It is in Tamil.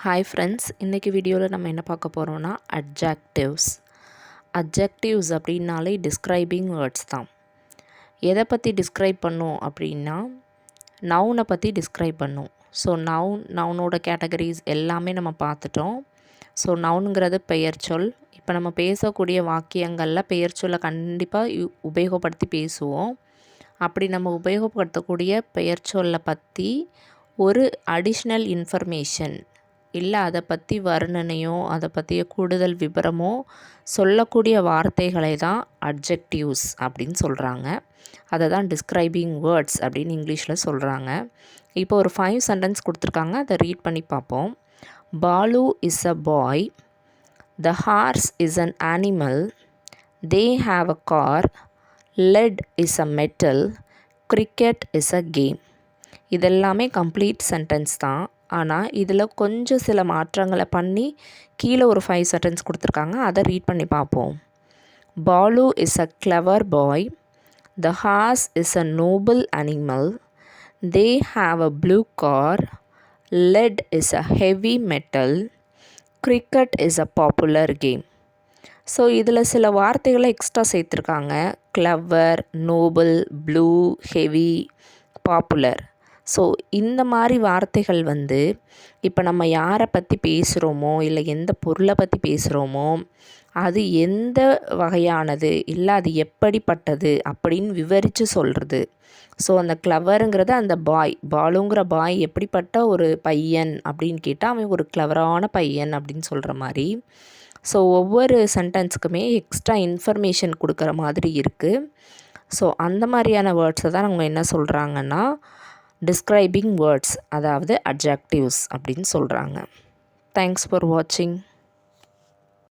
ஹாய் ஃப்ரெண்ட்ஸ், இன்றைக்கி வீடியோவில் நம்ம என்ன பார்க்க போகிறோன்னா அட்ஜெக்டிவ்ஸ் அப்படின்னாலே டிஸ்கிரைபிங் வேர்ட்ஸ் தான். எதை பற்றி டிஸ்கிரைப் பண்ணும் அப்படின்னா நவுனை பற்றி டிஸ்கிரைப் பண்ணும். ஸோ நவுனோட கேட்டகரிஸ் எல்லாமே நம்ம பார்த்துட்டோம். ஸோ நவுனுங்கிறது பெயர்ச்சொல். இப்போ நம்ம பேசக்கூடிய வாக்கியங்களில் பெயர்ச்சொல்லை கண்டிப்பாக உபயோகப்படுத்தி பேசுவோம். அப்படி நம்ம உபயோகப்படுத்தக்கூடிய பெயர்ச்சொல்லை பற்றி ஒரு அடிஷ்னல் இன்ஃபர்மேஷன் இல்லை அதை பற்றி வர்ணனையோ அதை பற்றிய கூடுதல் விபரமோ சொல்லக்கூடிய வார்த்தைகளை தான் அட்ஜெக்டிவ்ஸ் அப்படின்னு சொல்கிறாங்க. அதை தான் டிஸ்கிரைபிங் வேர்ட்ஸ் அப்படின்னு இங்கிலீஷில் சொல்கிறாங்க. இப்போ ஒரு 5 சென்டென்ஸ் கொடுத்துருக்காங்க, அதை ரீட் பண்ணி பார்ப்போம். Balu is a boy, the horse is an animal, they have a car, lead is a metal, cricket is a game. இதெல்லாமே கம்ப்ளீட் சென்டென்ஸ் தான். ஆனால் இதில் கொஞ்சம் சில மாற்றங்களை பண்ணி கீழே ஒரு 5 சென்டென்ஸ் கொடுத்துருக்காங்க, அதை ரீட் பண்ணி பார்ப்போம். Balu is a clever boy, the horse is a noble animal, they have a blue car, lead is a heavy metal, cricket is a popular game. So இதில் சில வார்த்தைகளை எக்ஸ்ட்ரா சேர்த்துருக்காங்க. Clever, noble, blue, heavy, popular. So இந்த மாதிரி வார்த்தைகள் இப்போ நம்ம யாரை பற்றி பேசுகிறோமோ இல்லை எந்த பொருளை பற்றி பேசுகிறோமோ அது எந்த வகையானது இல்லை அது எப்படிப்பட்டது அப்படின்னு விவரித்து சொல்கிறது. ஸோ அந்த கிளவருங்கிறது அந்த பாலுங்கிற பாய் எப்படிப்பட்ட ஒரு பையன் அப்படின்னு கேட்டால் அவன் ஒரு கிளவரான பையன் அப்படின்னு சொல்கிற மாதிரி. ஸோ ஒவ்வொரு சென்டென்ஸுக்குமே எக்ஸ்ட்ரா இன்ஃபர்மேஷன் கொடுக்குற மாதிரி இருக்குது. ஸோ அந்த மாதிரியான வேர்ட்ஸை தான் அவங்க என்ன சொல்கிறாங்கன்னா டிஸ்கிரைபிங் வேர்ட்ஸ், அதாவது அட்ஜெக்டிவ்ஸ் அப்படின்னு சொல்கிறாங்க. தேங்க்ஸ் ஃபார் வாட்சிங்.